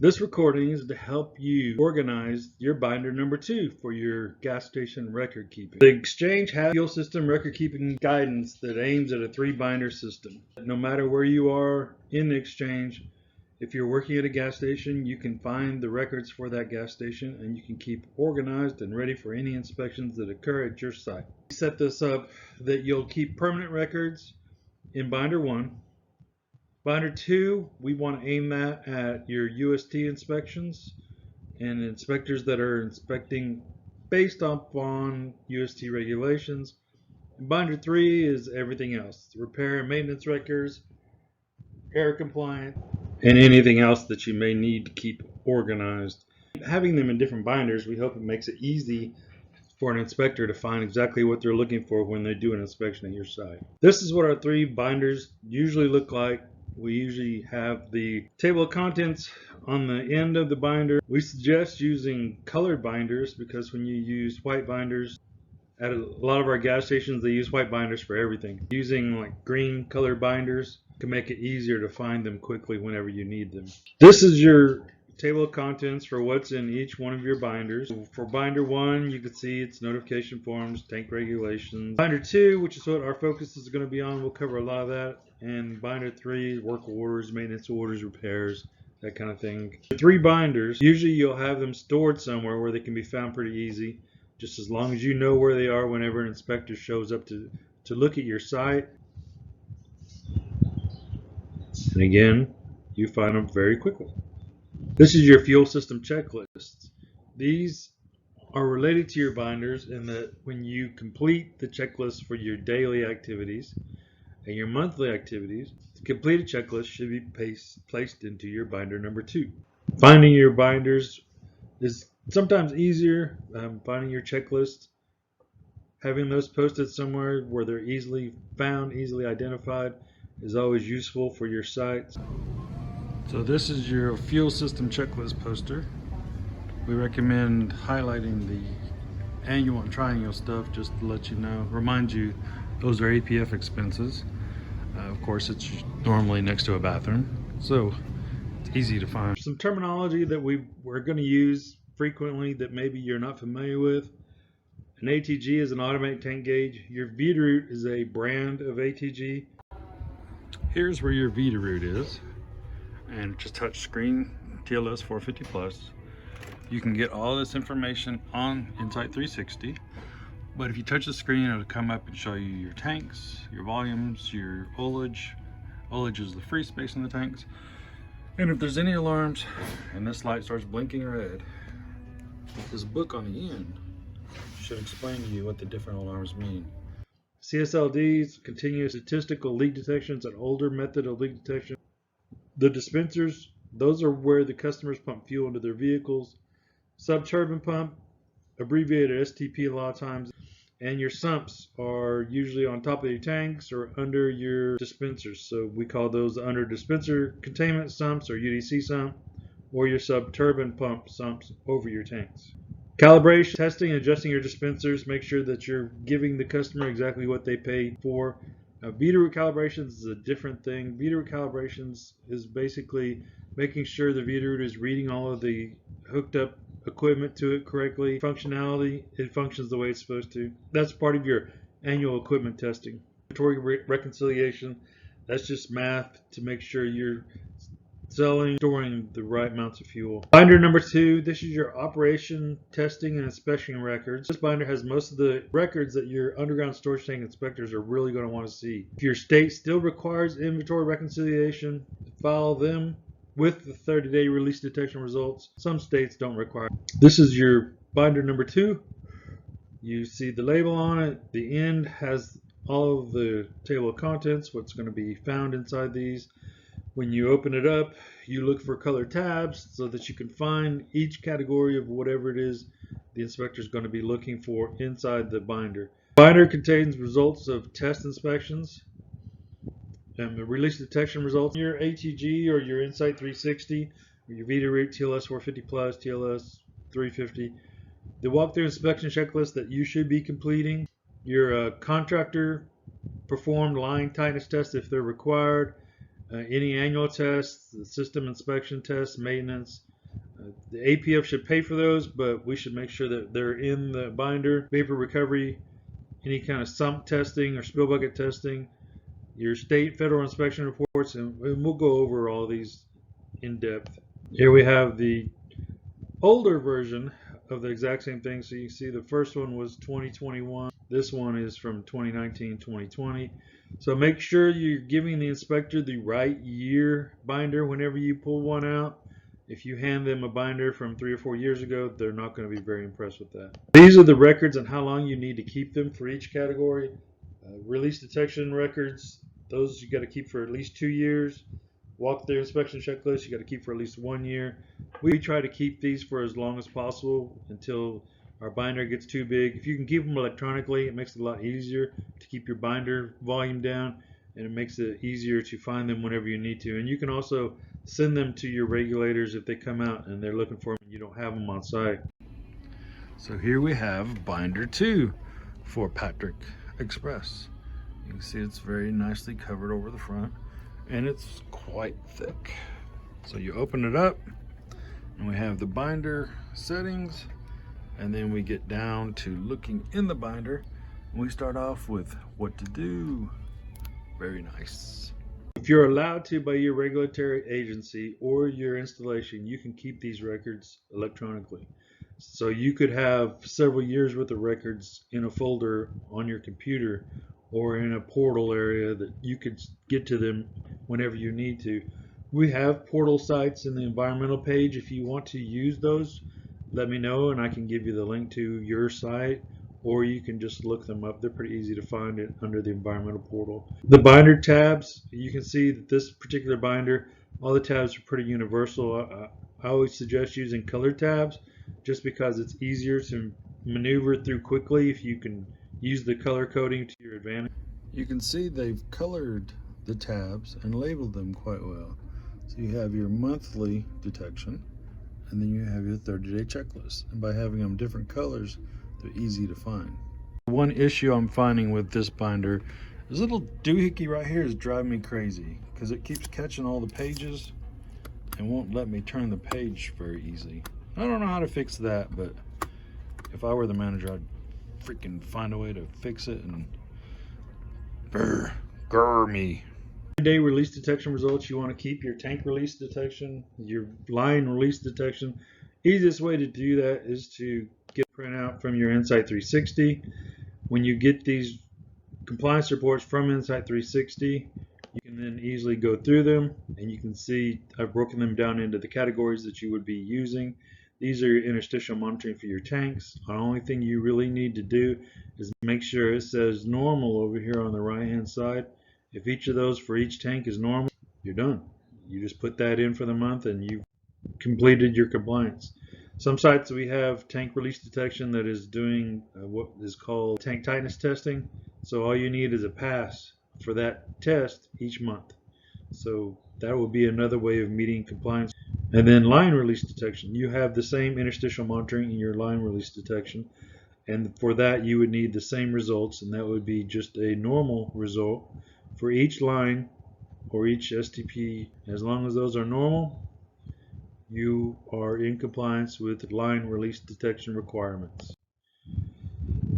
This recording is to help you organize your binder number 2 for your gas station record keeping. The Exchange has fuel system record keeping guidance that aims at a 3-binder system. No matter where you are in the Exchange, if you're working at a gas station, you can find the records for that gas station and you can keep organized and ready for any inspections that occur at your site. Set this up that you'll keep permanent records in binder 1. Binder 2, we want to aim that at your UST inspections and inspectors that are inspecting based upon UST regulations. And binder 3 is everything else, repair and maintenance records, air compliant, and anything else that you may need to keep organized. Having them in different binders, we hope it makes it easy for an inspector to find exactly what they're looking for when they do an inspection at your site. This is what our 3 binders usually look like. We usually have the table of contents on the end of the binder. We suggest using colored binders because when you use white binders, at a lot of our gas stations they use white binders for everything. Using like green colored binders can make it easier to find them quickly whenever you need them. This is your table of contents for what's in each one of your binders. For binder 1, you can see it's notification forms, tank regulations. Binder 2, which is what our focus is going to be on, we'll cover a lot of that. And binder 3, work orders, maintenance orders, repairs, that kind of thing. The 3 binders, usually you'll have them stored somewhere where they can be found pretty easy, just as long as you know where they are whenever an inspector shows up to look at your site. And again, you find them very quickly. This is your fuel system checklists. These are related to your binders in that when you complete the checklist for your daily activities and your monthly activities, the completed checklist should be placed into your binder number 2. Finding your binders is sometimes easier. Finding your checklist, having those posted somewhere where they're easily found, easily identified, is always useful for your sites. So this is your fuel system checklist poster. We recommend highlighting the annual and triennial stuff just to let you know, remind you those are APF expenses. Of course, it's normally next to a bathroom, so it's easy to find. Some terminology that we're going to use frequently that maybe you're not familiar with. An ATG is an automatic tank gauge. Your Veeder-Root is a brand of ATG. Here's where your Veeder-Root is. And just touch screen TLS 450 plus. You can get all this information on Insight 360, but if you touch the screen, it'll come up and show you your tanks, your volumes, your ullage. Ullage is the free space in the tanks. And if there's any alarms and this light starts blinking red, this book on the end should explain to you what the different alarms mean. CSLDs, continuous statistical leak detections, an older method of leak detection. The dispensers, those are where the customers pump fuel into their vehicles. Sub-turbine pump, abbreviated STP a lot of times. And your sumps are usually on top of your tanks or under your dispensers. So we call those under dispenser containment sumps or UDC sump, or your sub-turbine pump sumps over your tanks. Calibration, testing, and adjusting your dispensers. Make sure that you're giving the customer exactly what they paid for. Veeder-Root calibrations is a different thing. Veeder-Root calibrations is basically making sure the Veeder-Root is reading all of the hooked up equipment to it correctly. Functionality, it functions the way it's supposed to. That's part of your annual equipment testing. Inventory reconciliation, that's just math to make sure you're storing the right amounts of fuel. Binder number 2, this is your operation, testing, and inspection records. This binder has most of the records that your underground storage tank inspectors are really going to want to see. If your state still requires inventory reconciliation, file them with the 30-day release detection results. Some states don't require. This is your binder number 2. You see the label on it. The end has all of the table of contents, what's going to be found inside these. When you open it up, you look for colored tabs so that you can find each category of whatever it is the inspector is going to be looking for inside the binder. The binder contains results of test inspections and the release detection results. Your ATG or your Insight 360 or your Veeder-Root TLS 450 plus, TLS 350. The walkthrough inspection checklist that you should be completing. Your contractor performed line tightness tests if they're required. Any annual tests, the system inspection tests, maintenance, The APF should pay for those, but we should make sure that they're in the binder. Vapor recovery, any kind of sump testing or spill bucket testing, your state, federal inspection reports, and we'll go over all these in depth. Here we have the older version of the exact same thing. So you can see the first one was 2021. This one is from 2019, 2020. So make sure you're giving the inspector the right year binder whenever you pull one out. If you hand them a binder from 3 or 4 years ago, they're not going to be very impressed with that. These are the records and how long you need to keep them for each category. Release detection records, those you got to keep for at least 2 years. Walk through inspection checklist, you got to keep for at least 1 year. We try to keep these for as long as possible until our binder gets too big. If you can keep them electronically, it makes it a lot easier to keep your binder volume down, and it makes it easier to find them whenever you need to. And you can also send them to your regulators if they come out and they're looking for them and you don't have them on site. So here we have binder 2 for Patrick Express. You can see it's very nicely covered over the front, and it's quite thick. So you open it up and we have the binder settings, and then we get down to looking in the binder, and we start off with what to do. Very nice. If you're allowed to by your regulatory agency or your installation, you can keep these records electronically. So you could have several years worth of records in a folder on your computer or in a portal area that you could get to them whenever you need to. We have portal sites in the environmental page. If you want to use those, let me know and I can give you the link to your site, or you can just look them up. They're pretty easy to find it under the environmental portal. The binder tabs, you can see that this particular binder, all the tabs are pretty universal. I always suggest using color tabs just because it's easier to maneuver through quickly if you can use the color coding to your advantage. You can see they've colored the tabs and labeled them quite well. So you have your monthly detection, and then you have your 30-day checklist. And by having them different colors, they're easy to find. One issue I'm finding with this binder, this little doohickey right here is driving me crazy because it keeps catching all the pages and won't let me turn the page very easily. I don't know how to fix that, but if I were the manager, I'd freaking find a way to fix it and grr me. Day release detection results, you want to keep your tank release detection, your line release detection. Easiest way to do that is to get a printout from your Insight 360. When you get these compliance reports from Insight 360, you can then easily go through them, and you can see I've broken them down into the categories that you would be using. These are your interstitial monitoring for your tanks. The only thing you really need to do is make sure it says normal over here on the right hand side. If each of those for each tank is normal, you're done. You just put that in for the month and you've completed your compliance. Some sites we have tank release detection that is doing what is called tank tightness testing. So all you need is a pass for that test each month. So that will be another way of meeting compliance. And then line release detection. You have the same interstitial monitoring in your line release detection. And for that you would need the same results, and that would be just a normal result for each line or each STP. As long as those are normal, you are in compliance with line release detection requirements.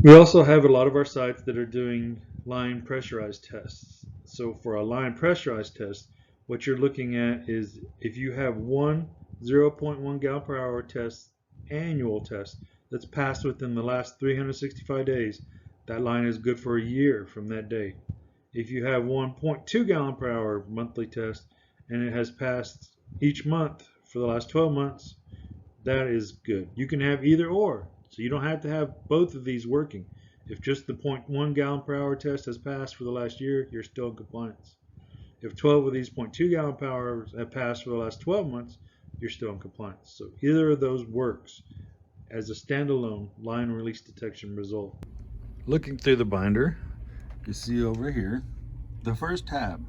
We also have a lot of our sites that are doing line pressurized tests. So for a line pressurized test, what you're looking at is if you have one 0.1 gallon per hour test, annual test, that's passed within the last 365 days, that line is good for a year from that day. If you have 1.2 gallon per hour monthly test and it has passed each month for the last 12 months, that is good. You can have either or, so you don't have to have both of these working. If just the 0.1 gallon per hour test has passed for the last year, you're still in compliance. If 12 of these 0.2 gallon per hour have passed for the last 12 months, you're still in compliance. So either of those works as a standalone line release detection result. Looking through the binder, you see over here the first tab,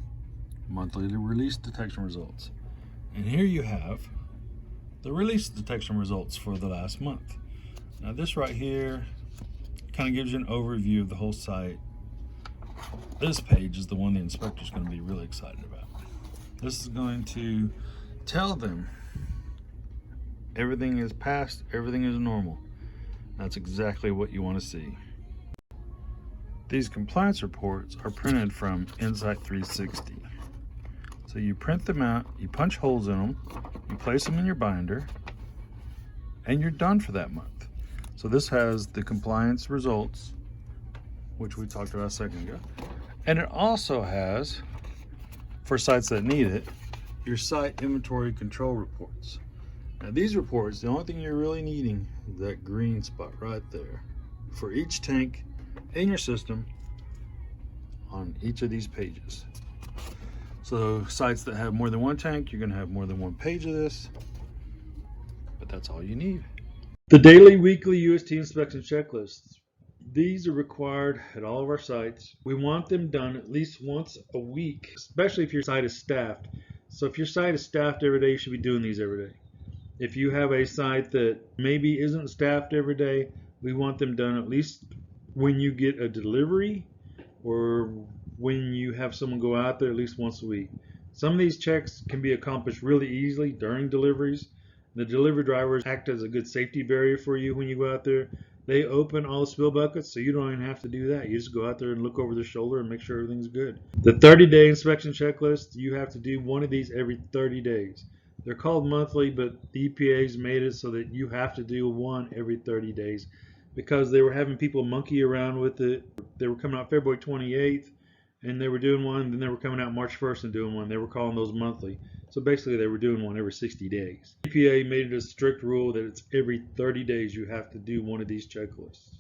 monthly release detection results. And here you have the release detection results for the last month. Now this right here kind of gives you an overview of the whole site. This page is the one the inspector is going to be really excited about. This is going to tell them everything is passed, everything is normal. That's exactly what you want to see. These compliance reports are printed from Insight 360. So you print them out, you punch holes in them, you place them in your binder, and you're done for that month. So this has the compliance results, which we talked about a second ago. And it also has, for sites that need it, your site inventory control reports. Now these reports, the only thing you're really needing is that green spot right there for each tank in your system on each of these pages. So sites that have more than one tank, you're going to have more than one page of this, but that's all you need. The daily, weekly UST inspection checklists. These are required at all of our sites. We want them done at least once a week, especially if your site is staffed. So if your site is staffed every day, you should be doing these every day. If you have a site that maybe isn't staffed every day, we want them done at least when you get a delivery or when you have someone go out there at least once a week. Some of these checks can be accomplished really easily during deliveries. The delivery drivers act as a good safety barrier for you when you go out there. They open all the spill buckets, so you don't even have to do that. You just go out there and look over their shoulder and make sure everything's good. The 30-day inspection checklist, you have to do one of these every 30 days. They're called monthly, but the EPA's made it so that you have to do one every 30 days because they were having people monkey around with it. They were coming out February 28th and they were doing one, and then they were coming out March 1st and doing one. They were calling those monthly. So basically they were doing one every 60 days. EPA made it a strict rule that it's every 30 days you have to do one of these checklists.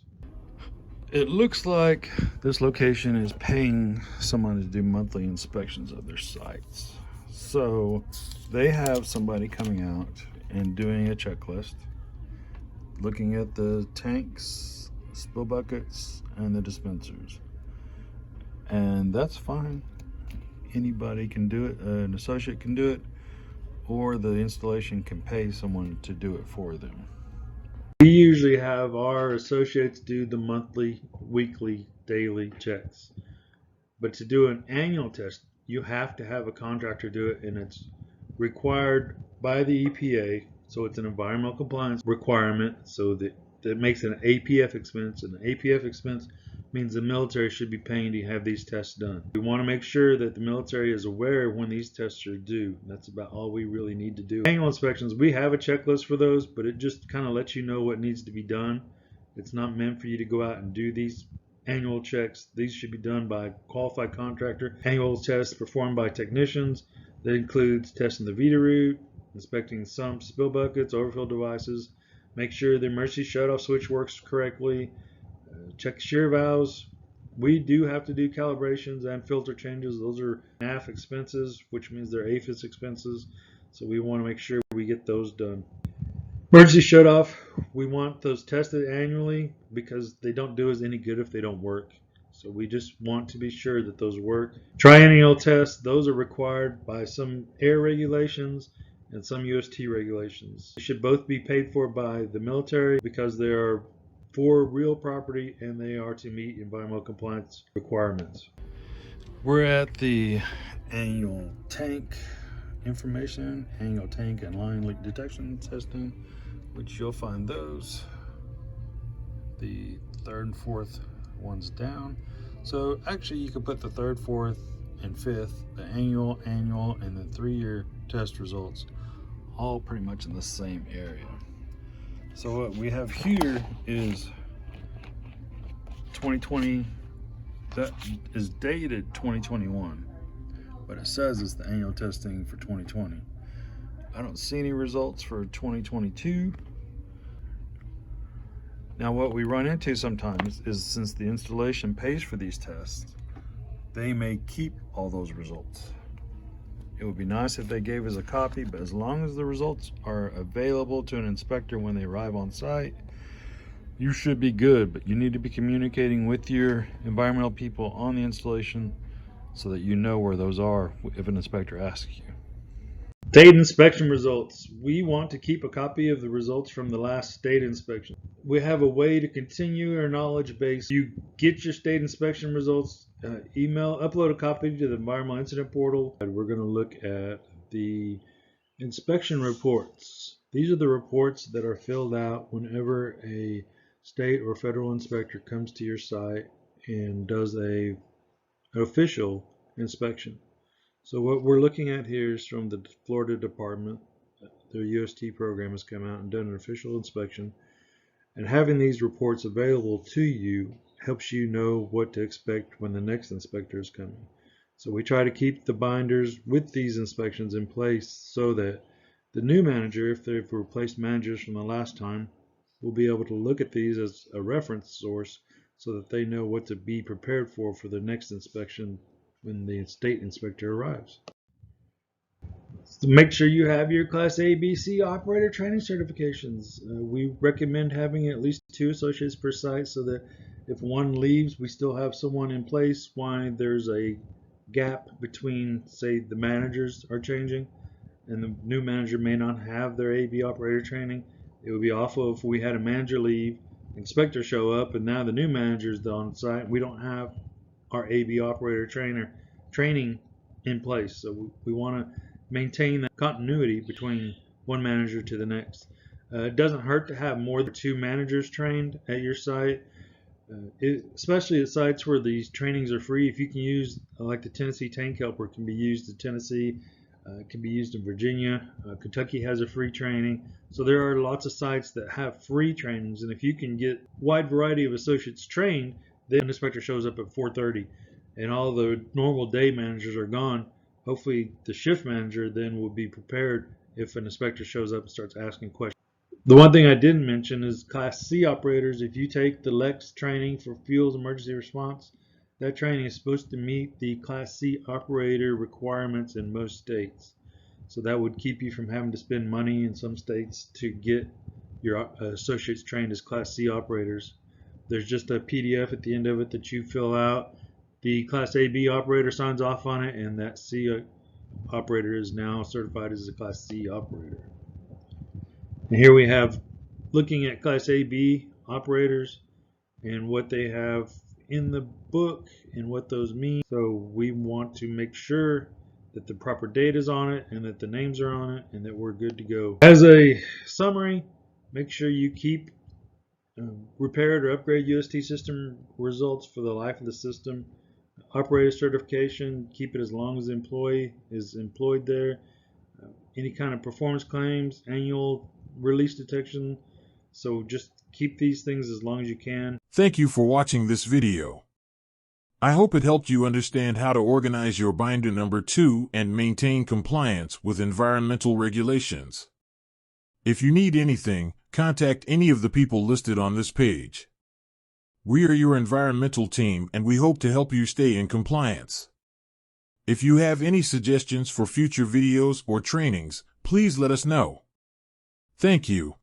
It looks like this location is paying someone to do monthly inspections of their sites. So they have somebody coming out and doing a checklist, looking at the tanks, spill buckets, and the dispensers. And that's fine. Anybody can do it. An associate can do it, or the installation can pay someone to do it for them. We usually have our associates do the monthly, weekly, daily checks. But to do an annual test, you have to have a contractor do it, and it's required by the EPA. So it's an environmental compliance requirement, so that makes it an APF expense, and the APF expense means the military should be paying to have these tests done. We want to make sure that the military is aware when these tests are due. That's about all we really need to do. Annual inspections, we have a checklist for those, but it just kind of lets you know what needs to be done. It's not meant for you to go out and do these annual checks. These should be done by a qualified contractor. Annual tests performed by technicians. That includes testing the VETA route, inspecting sumps, spill buckets, overfill devices, make sure the emergency shutoff switch works correctly, check shear valves. We do have to do calibrations and filter changes. Those are NAF expenses, which means they're APHIS expenses. So we want to make sure we get those done. Emergency shutoff, we want those tested annually because they don't do us any good if they don't work. So we just want to be sure that those work. Triennial tests, those are required by some air regulations and some UST regulations. They should both be paid for by the military because they are for real property and they are to meet environmental compliance requirements. We're at the annual tank information, annual tank and line leak detection testing, which you'll find those, the third and fourth ones down. So actually you could put the third, fourth, and fifth, the annual, and the 3-year test results all pretty much in the same area. So what we have here is 2020, that is dated 2021, but it says it's the annual testing for 2020. I don't see any results for 2022. Now what we run into sometimes is since the installation pays for these tests, they may keep all those results. It would be nice if they gave us a copy, but as long as the results are available to an inspector when they arrive on site, you should be good. But you need to be communicating with your environmental people on the installation so that you know where those are if an inspector asks you. State inspection results. We want to keep a copy of the results from the last state inspection. We have a way to continue our knowledge base. You get your state inspection results, upload a copy to the environmental incident portal. And we're going to look at the inspection reports. These are the reports that are filled out whenever a state or federal inspector comes to your site and does an official inspection. So what we're looking at here is from the Florida Department. Their UST program has come out and done an official inspection. And having these reports available to you helps you know what to expect when the next inspector is coming. So we try to keep the binders with these inspections in place so that the new manager, if they've replaced managers from the last time, will be able to look at these as a reference source so that they know what to be prepared for the next inspection when the state inspector arrives. So make sure you have your Class A, B, C operator training certifications. We recommend having at least 2 associates per site so that if one leaves, we still have someone in place while there's a gap between, say, the managers are changing and the new manager may not have their AB operator training. It would be awful if we had a manager leave, inspector show up, and now the new manager is on site. We don't have our AB operator training in place. So we want to maintain that continuity between one manager to the next. It doesn't hurt to have more than 2 managers trained at your site. Especially at sites where these trainings are free. If you can use, like the Tennessee Tank Helper can be used in Tennessee, it can be used in Virginia. Kentucky has a free training. So there are lots of sites that have free trainings, and if you can get a wide variety of associates trained, then an inspector shows up at 4:30 and all the normal day managers are gone. Hopefully the shift manager then will be prepared if an inspector shows up and starts asking questions. The one thing I didn't mention is Class C operators. If you take the LEX training for fuels emergency response, that training is supposed to meet the Class C operator requirements in most states. So that would keep you from having to spend money in some states to get your associates trained as Class C operators. There's just a PDF at the end of it that you fill out. The Class AB operator signs off on it, and that C operator is now certified as a Class C operator. And here we have looking at Class AB operators and what they have in the book and what those mean. So we want to make sure that the proper data is on it and that the names are on it and that we're good to go. As a summary, make sure you keep repaired or upgrade UST system results for the life of the system. Operator certification, keep it as long as the employee is employed there. Any kind of performance claims, annual release detection. So just keep these things as long as you can. Thank you for watching this video. I hope it helped you understand how to organize your binder number 2 and maintain compliance with environmental regulations. If you need anything, contact any of the people listed on this page. We are your environmental team and we hope to help you stay in compliance. If you have any suggestions for future videos or trainings, please let us know. Thank you.